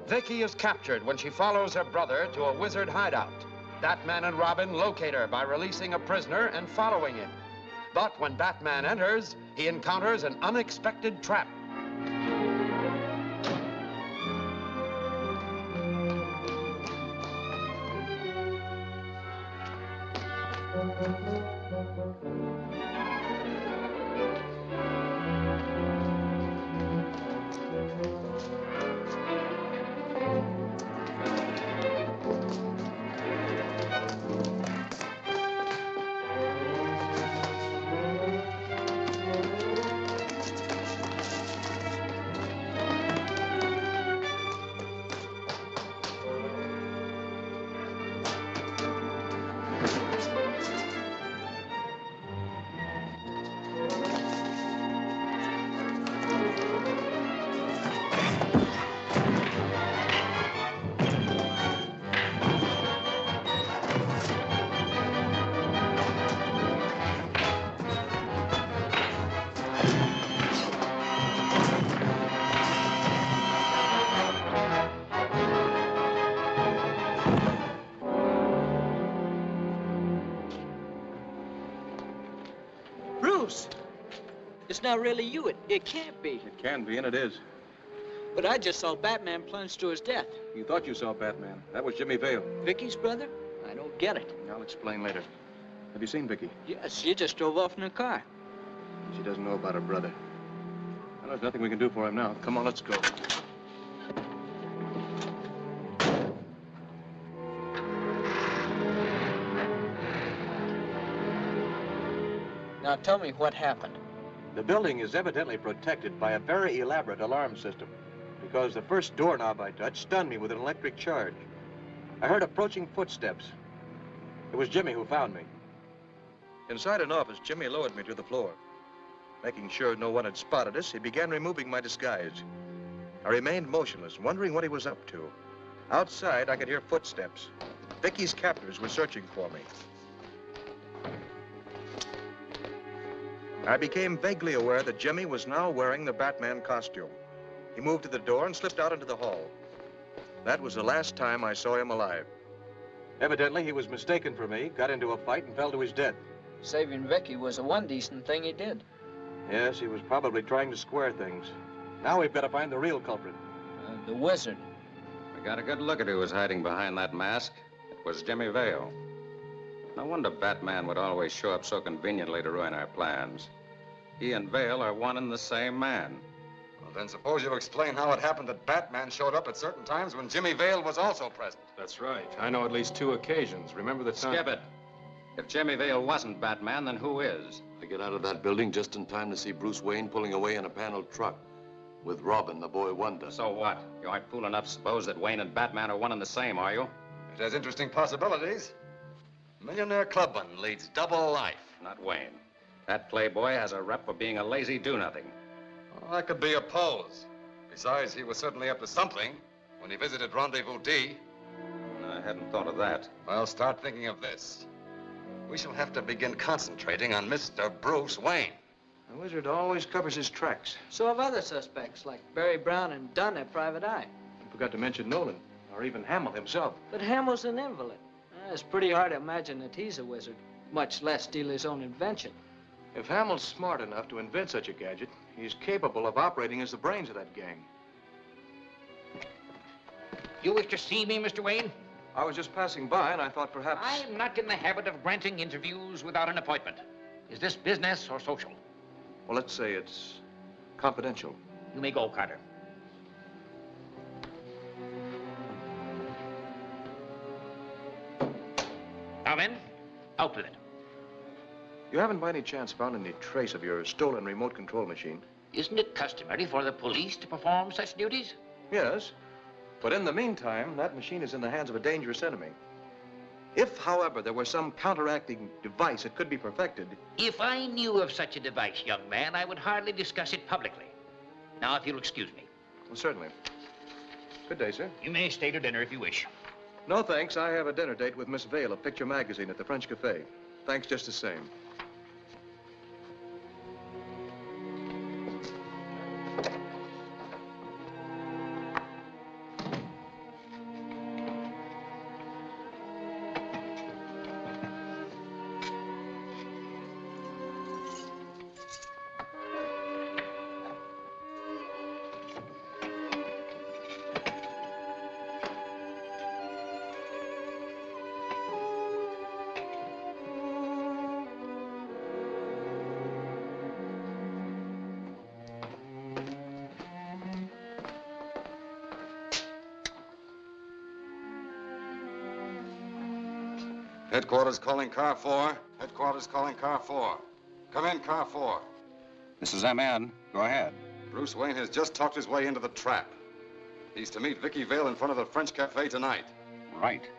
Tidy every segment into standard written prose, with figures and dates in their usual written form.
Vicky is captured when she follows her brother to a wizard hideout. Batman and Robin locate her by releasing a prisoner and following him. But when Batman enters, he encounters an unexpected trap. Ruse! It's not really you. It can't be. It can be, and it is. But I just saw Batman plunge to his death. You thought you saw Batman. That was Jimmy Vale. Vicky's brother? I don't get it. I'll explain later. Have you seen Vicky? Yes, she just drove off in her car. She doesn't know about her brother. Well, there's nothing we can do for him now. Come on, let's go. Now tell me what happened. The building is evidently protected by a very elaborate alarm system because the first doorknob I touched stunned me with an electric charge. I heard approaching footsteps. It was Jimmy who found me. Inside an office, Jimmy lowered me to the floor. Making sure no one had spotted us, he began removing my disguise. I remained motionless, wondering what he was up to. Outside, I could hear footsteps. Vicky's captors were searching for me. I became vaguely aware that Jimmy was now wearing the Batman costume. He moved to the door and slipped out into the hall. That was the last time I saw him alive. Evidently, he was mistaken for me, got into a fight, and fell to his death. Saving Vicky was the one decent thing he did. Yes, he was probably trying to square things. Now we've got to find the real culprit. The wizard. We got a good look at who was hiding behind that mask. It was Jimmy Vale. No wonder Batman would always show up so conveniently to ruin our plans. He and Vale are one and the same man. Well, then suppose you explain how it happened that Batman showed up at certain times when Jimmy Vale was also present. That's right. I know at least 2 occasions. Remember the time? Skip it. If Jimmy Vale wasn't Batman, then who is? I get out of that building just in time to see Bruce Wayne pulling away in a paneled truck with Robin, the boy wonder. So what? You aren't fool enough to suppose that Wayne and Batman are one and the same, are you? It has interesting possibilities. Millionaire clubman leads double life. Not Wayne. That playboy has a rep for being a lazy do-nothing. Well, that could be a pose. Besides, he was certainly up to something when he visited Rendezvous D. I hadn't thought of that. Well, start thinking of this. We shall have to begin concentrating on Mr. Bruce Wayne. The wizard always covers his tracks. So have other suspects, like Barry Brown and Dunn at Private Eye. I forgot to mention Nolan, or even Hamill himself. But Hamill's an invalid. It's pretty hard to imagine that he's a wizard, much less steal his own invention. If Hamill's smart enough to invent such a gadget, he's capable of operating as the brains of that gang. You wish to see me, Mr. Wayne? I was just passing by, and I thought perhaps... I am not in the habit of granting interviews without an appointment. Is this business or social? Well, let's say it's confidential. You may go, Carter. Now then, out with it. You haven't by any chance found any trace of your stolen remote control machine? Isn't it customary for the police to perform such duties? Yes, but in the meantime, that machine is in the hands of a dangerous enemy. If, however, there were some counteracting device that could be perfected... If I knew of such a device, young man, I would hardly discuss it publicly. Now, if you'll excuse me. Well, certainly. Good day, sir. You may stay to dinner if you wish. No, thanks. I have a dinner date with Miss Vale of Picture Magazine at the French Cafe. Thanks just the same. Headquarters calling car 4. Headquarters calling car 4. Come in, car 4. This is MN. Go ahead. Bruce Wayne has just talked his way into the trap. He's to meet Vicky Vale in front of the French Cafe tonight. Right.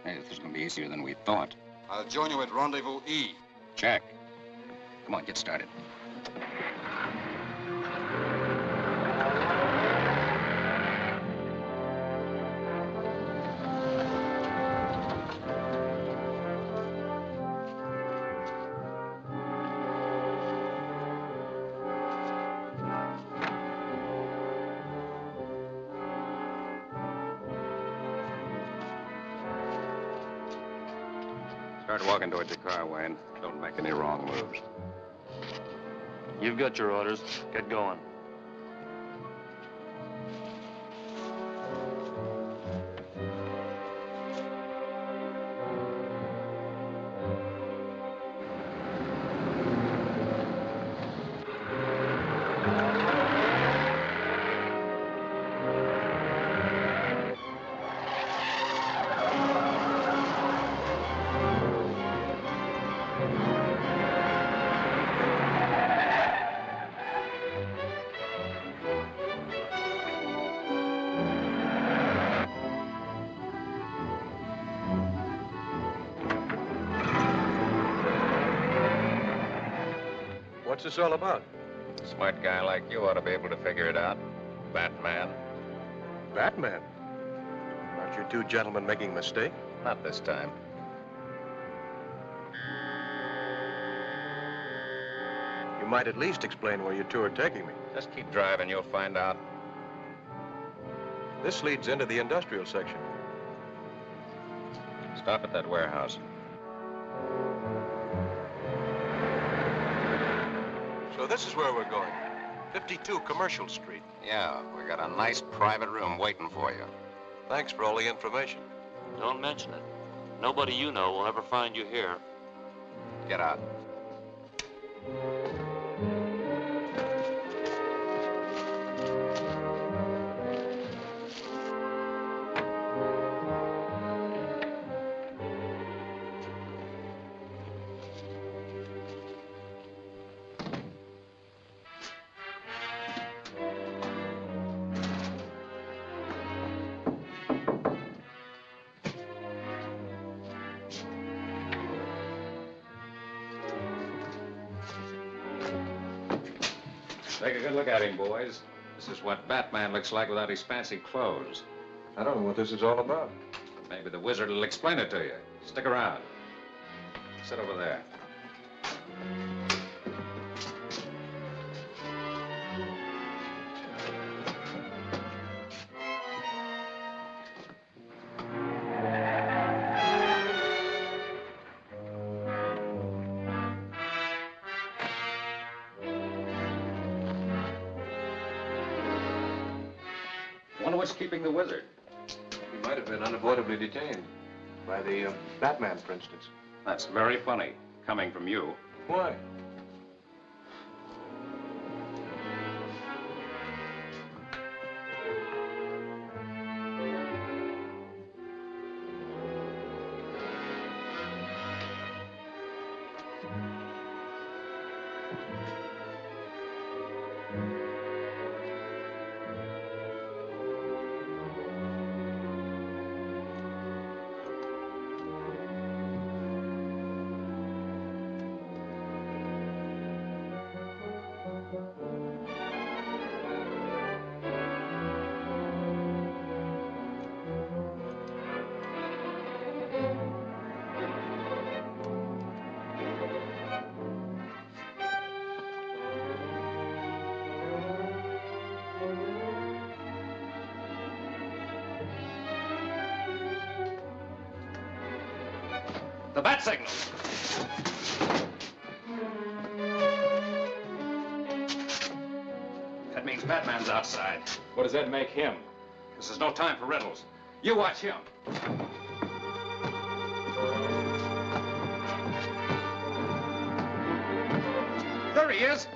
Hey, this is going to be easier than we thought. I'll join you at Rendezvous E. Check. Come on, get started. Start walking toward your car, Wayne. Don't make any wrong moves. You've got your orders. Get going. What's this all about? A smart guy like you ought to be able to figure it out. Batman. Batman? Aren't you two gentlemen making a mistake? Not this time. You might at least explain where you two are taking me. Just keep driving, you'll find out. This leads into the industrial section. Stop at that warehouse. So this is where we're going. 52 Commercial Street. Yeah, we got a nice private room waiting for you. Thanks for all the information. Don't mention it. Nobody you know will ever find you here. Get out. Take a good look at him, boys. This is what Batman looks like without his fancy clothes. I don't know what this is all about. Maybe the wizard will explain it to you. Stick around. Sit over there. Wonder what's keeping the wizard. He might have been unavoidably detained. By the Batman, for instance. That's very funny, coming from you. Why? The bat signal. That means Batman's outside. What does that make him? This is no time for riddles. You watch him. There he is.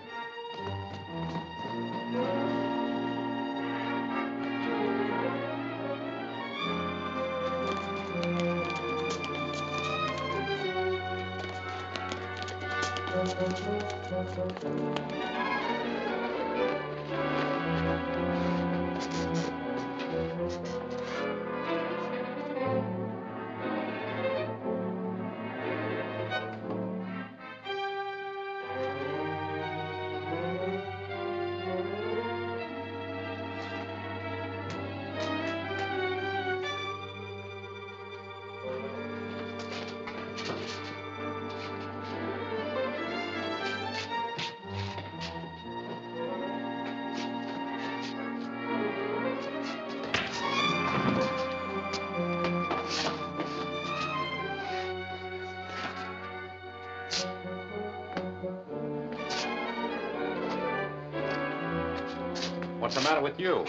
What's the matter with you?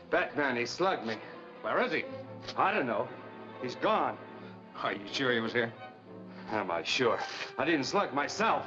Batman, he slugged me. Where is he? I don't know. He's gone. Are you sure he was here? Am I sure? I didn't slug myself.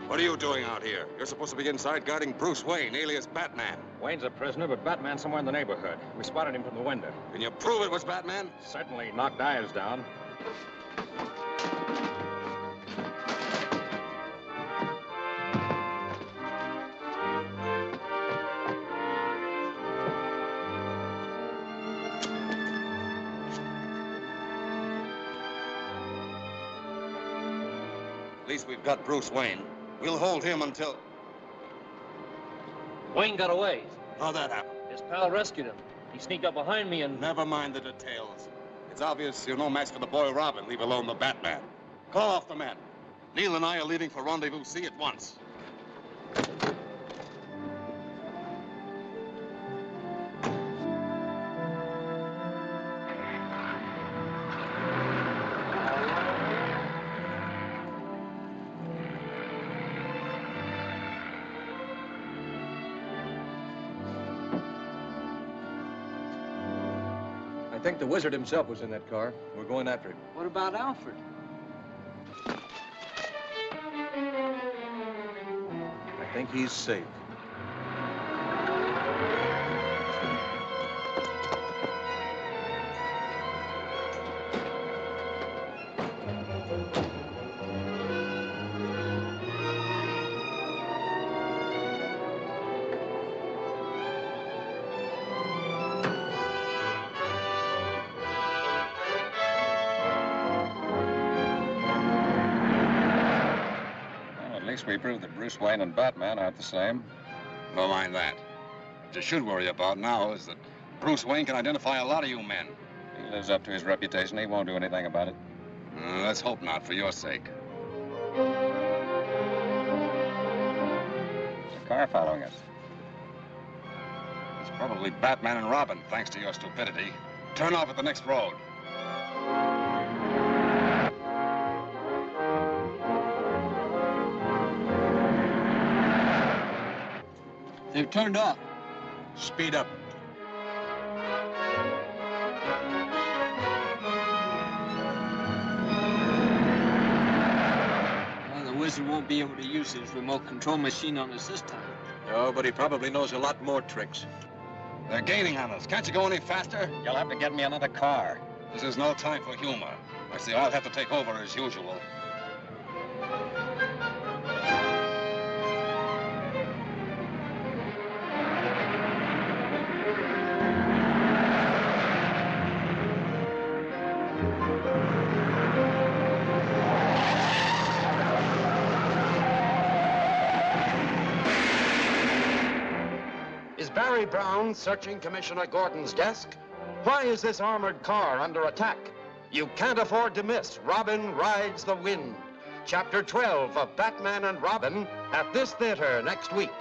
What are you doing out here? You're supposed to be inside guarding Bruce Wayne, alias Batman. Wayne's a prisoner, but Batman's somewhere in the neighborhood. We spotted him from the window. Can you prove it was Batman? Certainly knocked eyes down. At least we've got Bruce Wayne. We'll hold him until... Wayne got away. How'd that happen? His pal rescued him. He sneaked up behind me and... Never mind the details. It's obvious you're no match for the boy Robin, leave alone the Batman. Call off the men. Neil and I are leaving for Rendezvous C at once. I think the wizard himself was in that car. We're going after him. What about Alfred? I think he's safe. At least we proved that Bruce Wayne and Batman aren't the same. Don't mind that. What you should worry about now is that Bruce Wayne can identify a lot of you men. He lives up to his reputation. He won't do anything about it. Let's hope not, for your sake. There's a car following us. It's probably Batman and Robin, thanks to your stupidity. Turn off at the next road. They've turned off. Speed up. Well, the wizard won't be able to use his remote control machine on us this time. No, but he probably knows a lot more tricks. They're gaining on us. Can't you go any faster? You'll have to get me another car. This is no time for humor. I see I'll have to take over as usual. Is Barry Brown searching Commissioner Gordon's desk? Why is this armored car under attack? You can't afford to miss Robin Rides the Wind. Chapter 12 of Batman and Robin at this theater next week.